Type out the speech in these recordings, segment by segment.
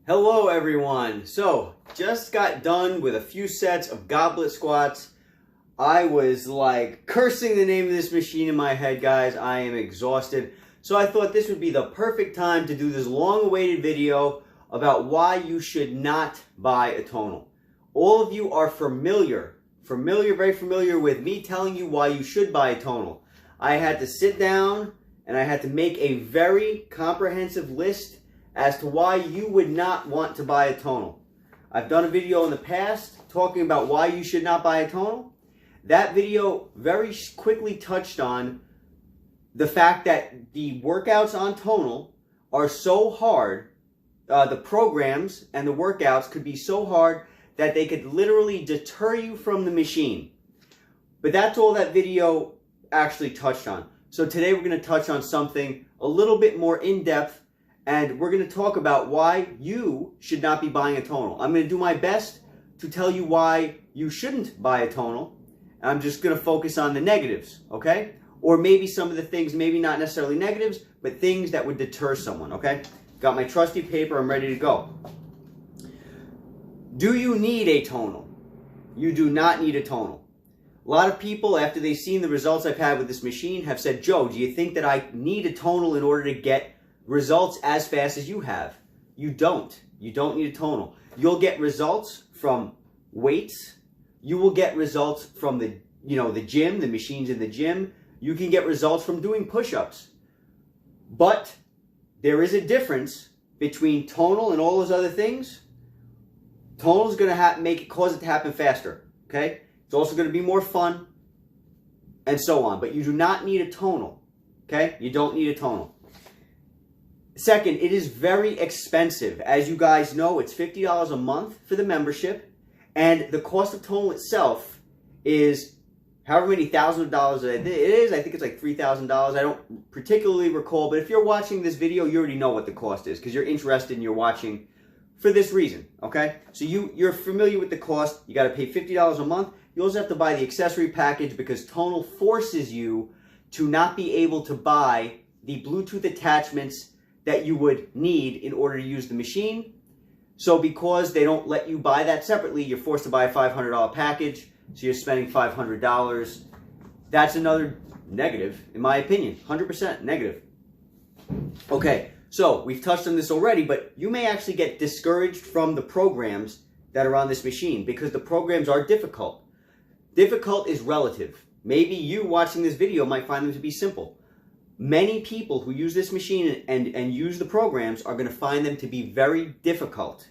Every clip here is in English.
Hello everyone. So, just got done with a few sets of goblet squats. I was like cursing the name of this machine in my head, guys. I am exhausted. So I thought this would be the perfect time to do this long-awaited video about why you should not buy a tonal. All of you are very familiar with me telling you why you should buy a tonal. I had to sit down and I had to make a very comprehensive list as to why you would not want to buy a tonal. I've done a video in the past talking about why you should not buy a tonal. That video very quickly touched on the fact that the workouts on tonal are so hard, the programs and the workouts could be so hard that they could literally deter you from the machine. But that's all that video actually touched on. So today we're going to touch on something a little bit more in-depth, and we're going to talk about why you should not be buying a tonal. I'm going to do my best to tell you why you shouldn't buy a tonal. I'm just going to focus on the negatives, okay? Or maybe some of the things, maybe not necessarily negatives, but things that would deter someone, okay? Got my trusty paper, I'm ready to go. Do you need a tonal? You do not need a tonal. A lot of people, after they've seen the results I've had with this machine, have said, Joe, do you think that I need a tonal in order to get results as fast as you have? You don't. You don't need a tonal. You'll get results from weights. You will get results from the gym, the machines in the gym. You can get results from doing push-ups. But there is a difference between tonal and all those other things. Tonal is going to cause it to happen faster, okay? It's also going to be more fun and so on. But you do not need a tonal, okay? You don't need a tonal. Second, it is very expensive. As you guys know, it's $50 a month for the membership, and the cost of tonal itself is however many thousands of dollars it is. I think it's like $3,000. I don't particularly recall, but if you're watching this video, you already know what the cost is because you're interested and you're watching for this reason, okay? So you're familiar with the cost. You got to pay $50 a month. You also have to buy the accessory package because tonal forces you to not be able to buy the Bluetooth attachments that you would need in order to use the machine. So because they don't let you buy that separately, you're forced to buy a $500 package, so you're spending $500. That's another negative, in my opinion, 100% negative. Okay, so we've touched on this already, but you may actually get discouraged from the programs that are on this machine because the programs are difficult. Difficult is relative. Maybe you watching this video might find them to be simple. Many people who use this machine and use the programs are going to find them to be very difficult.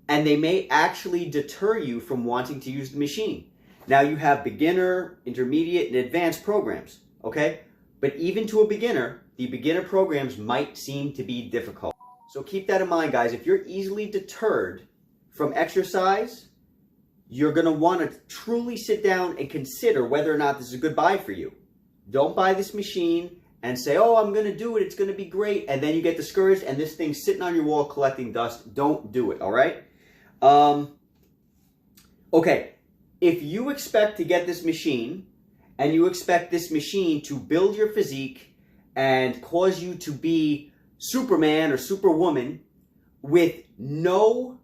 And they may actually deter you from wanting to use the machine. Now you have beginner, intermediate, and advanced programs, okay? But even to a beginner, the beginner programs might seem to be difficult. So keep that in mind, guys. If you're easily deterred from exercise, you're going to want to truly sit down and consider whether or not this is a good buy for you. Don't buy this machine and say, oh, I'm going to do it, it's going to be great, and then you get discouraged and this thing's sitting on your wall collecting dust. Don't do it, all right? Okay, if you expect to get this machine, and you expect this machine to build your physique and cause you to be Superman or Superwoman with no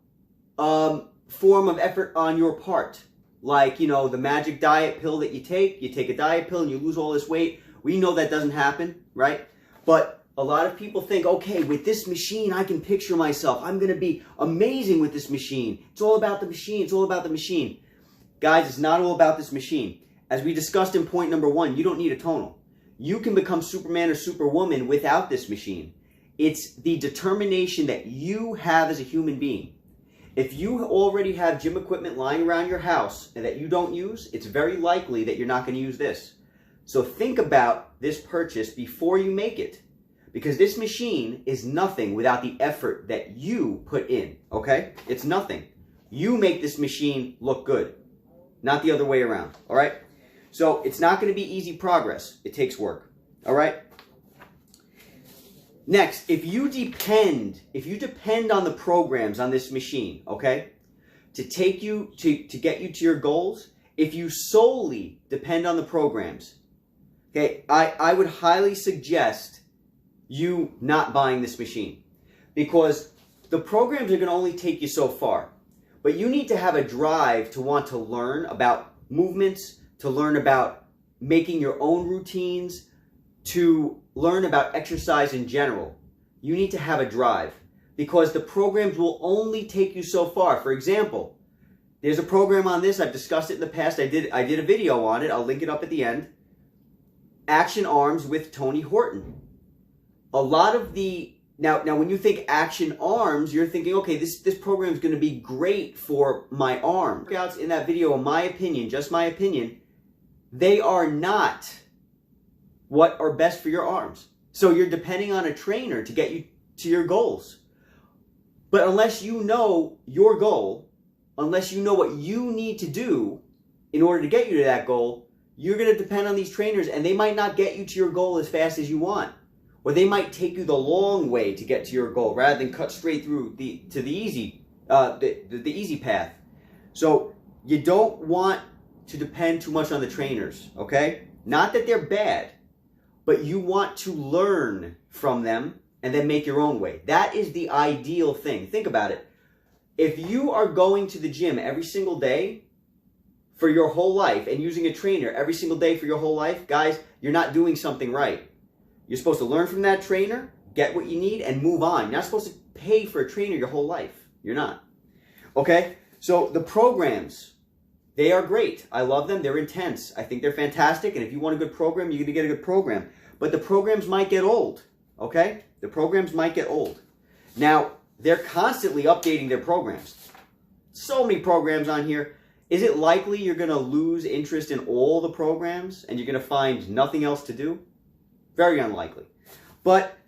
form of effort on your part, like, the magic diet pill that you take a diet pill and you lose all this weight. We know that doesn't happen, right? But a lot of people think, okay, with this machine, I can picture myself. I'm going to be amazing with this machine. It's all about the machine. It's all about the machine. Guys, it's not all about this machine. As we discussed in point number 1, you don't need a tonal. You can become Superman or Superwoman without this machine. It's the determination that you have as a human being. If you already have gym equipment lying around your house and that you don't use, it's very likely that you're not going to use this. So think about this purchase before you make it, because this machine is nothing without the effort that you put in, okay? It's nothing. You make this machine look good, not the other way around, all right? So it's not going to be easy progress. It takes work, all right? Next, if you depend on the programs on this machine, okay, to take you, to get you to your goals, if you solely depend on the programs, okay, I would highly suggest you not buying this machine, because the programs are going to only take you so far. But you need to have a drive to want to learn about movements, to learn about making your own routines, to learn about exercise in general. You need to have a drive because the programs will only take you so far. For example, there's a program on this. I've discussed it in the past. I did a video on it. I'll link it up at the end. Action Arms with Tony Horton. A lot of the Now, when you think Action Arms, you're thinking, okay, this program is going to be great for my arm. Workouts in that video, in my opinion, just my opinion, they are not what are best for your arms. So you're depending on a trainer to get you to your goals. But unless you know your goal, unless you know what you need to do in order to get you to that goal, you're going to depend on these trainers, and they might not get you to your goal as fast as you want. Or they might take you the long way to get to your goal rather than cut straight through the easy path. So you don't want to depend too much on the trainers, okay? Not that they're bad, but you want to learn from them and then make your own way. That is the ideal thing. Think about it. If you are going to the gym every single day for your whole life and using a trainer every single day for your whole life, guys, you're not doing something right. You're supposed to learn from that trainer, get what you need, and move on. You're not supposed to pay for a trainer your whole life. You're not. Okay? So the programs, they are great. I love them. They're intense. I think they're fantastic. And if you want a good program, you're going to get a good program. But the programs might get old. Okay? The programs might get old. Now, they're constantly updating their programs. So many programs on here. Is it likely you're going to lose interest in all the programs and you're going to find nothing else to do? Very unlikely. But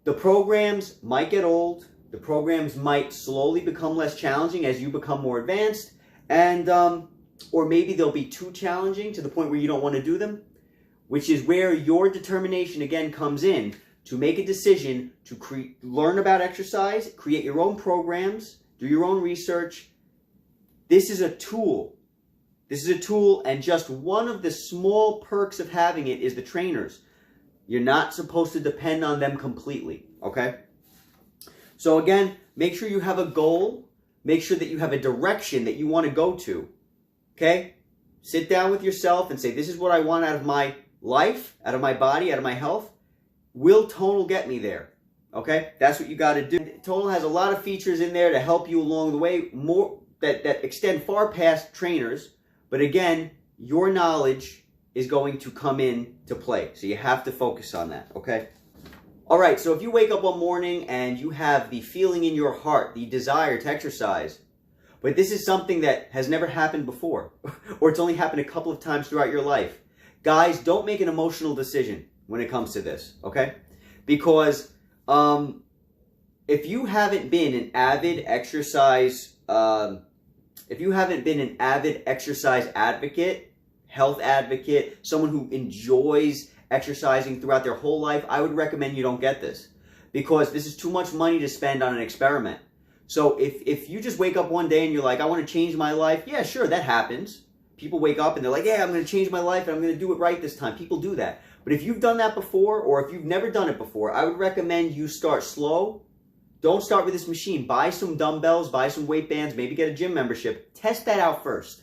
the programs might get old. The programs might slowly become less challenging as you become more advanced. And, or maybe they'll be too challenging to the point where you don't want to do them, which is where your determination again comes in to make a decision to learn about exercise, create your own programs, do your own research. This is a tool. This is a tool, and just one of the small perks of having it is the trainers. You're not supposed to depend on them completely, okay? So again, make sure you have a goal. Make sure that you have a direction that you want to go to, okay? Sit down with yourself and say, this is what I want out of my life, out of my body, out of my health. Will Tonal get me there? Okay? That's what you got to do. Tonal has a lot of features in there to help you along the way, more that extend far past trainers. But again, your knowledge is going to come in to play. So you have to focus on that, okay? All right, so if you wake up one morning and you have the feeling in your heart, the desire to exercise, but this is something that has never happened before, or it's only happened a couple of times throughout your life, guys, don't make an emotional decision when it comes to this, okay? Because if you haven't been an avid exercise, advocate, health advocate, someone who enjoys exercising throughout their whole life, I would recommend you don't get this, because this is too much money to spend on an experiment. So if you just wake up one day and you're like, I want to change my life, yeah, sure, that happens. People wake up and they're like, yeah, I'm going to change my life and I'm going to do it right this time. People do that. But if you've done that before, or if you've never done it before, I would recommend you start slow. Don't start with this machine. Buy some dumbbells, buy some weight bands, maybe get a gym membership. Test that out first.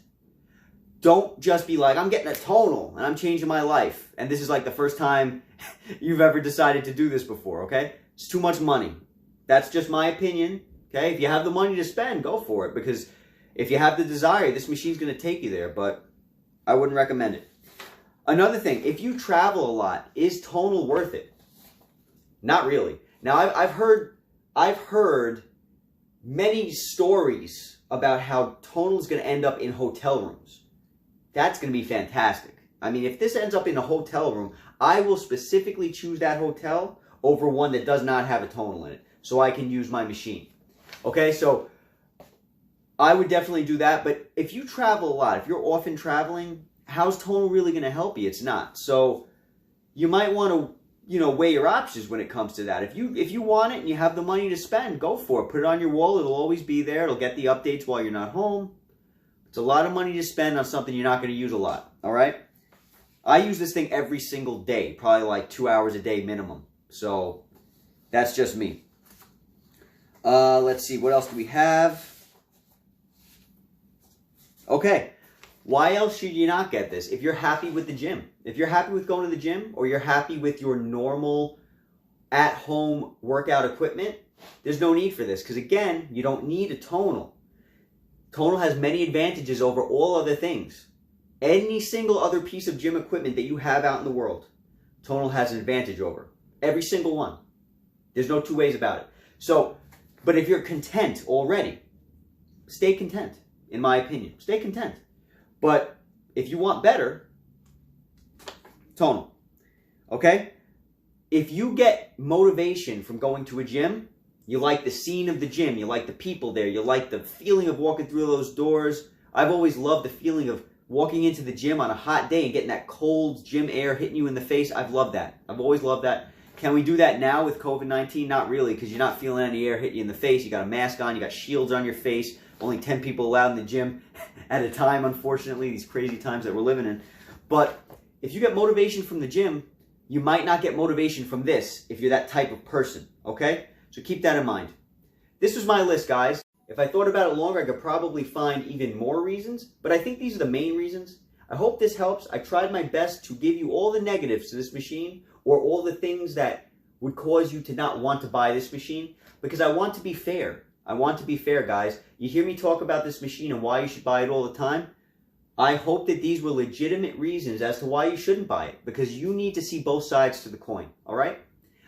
Don't just be like, I'm getting a Tonal and I'm changing my life. And this is like the first time you've ever decided to do this before, okay? It's too much money. That's just my opinion, okay? If you have the money to spend, go for it. Because if you have the desire, this machine's going to take you there. But I wouldn't recommend it. Another thing, if you travel a lot, is Tonal worth it? Not really. Now, I've heard many stories about how Tonal is going to end up in hotel rooms. That's going to be fantastic. I mean, if this ends up in a hotel room, I will specifically choose that hotel over one that does not have a Tonal in it, so I can use my machine. Okay, so I would definitely do that. But if you travel a lot, if you're often traveling, how's Tonal really going to help you? It's not. So you might want to, weigh your options when it comes to that. If you want it and you have the money to spend, go for it. Put it on your wall. It'll always be there. It'll get the updates while you're not home. It's a lot of money to spend on something you're not going to use a lot. All right? I use this thing every single day, probably like 2 hours a day minimum. So that's just me. Let's see, what else do we have? Okay, why else should you not get this? If you're happy with the gym, if you're happy with going to the gym, or you're happy with your normal at-home workout equipment, there's no need for this, because again, you don't need a tonal. Tonal has many advantages over all other things. Any single other piece of gym equipment that you have out in the world, Tonal has an advantage over. Every single one. There's no two ways about it. So, but if you're content already, stay content, in my opinion. Stay content. But if you want better, Tonal. Okay? If you get motivation from going to a gym, you like the scene of the gym, you like the people there, you like the feeling of walking through those doors. I've always loved the feeling of walking into the gym on a hot day and getting that cold gym air hitting you in the face. I've loved that. I've always loved that. Can we do that now with COVID-19? Not really, because you're not feeling any air hit you in the face. You got a mask on, you got shields on your face. Only 10 people allowed in the gym at a time, unfortunately, these crazy times that we're living in. But if you get motivation from the gym, you might not get motivation from this if you're that type of person, okay? So keep that in mind. This was my list, guys. If I thought about it longer, I could probably find even more reasons, but I think these are the main reasons. I hope this helps. I tried my best to give you all the negatives to this machine, or all the things that would cause you to not want to buy this machine, because I want to be fair. I want to be fair, guys. You hear me talk about this machine and why you should buy it all the time. I hope that these were legitimate reasons as to why you shouldn't buy it, because you need to see both sides to the coin, all right?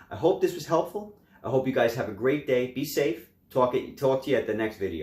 I hope this was helpful. I hope you guys have a great day. Be safe. Talk to you at the next video.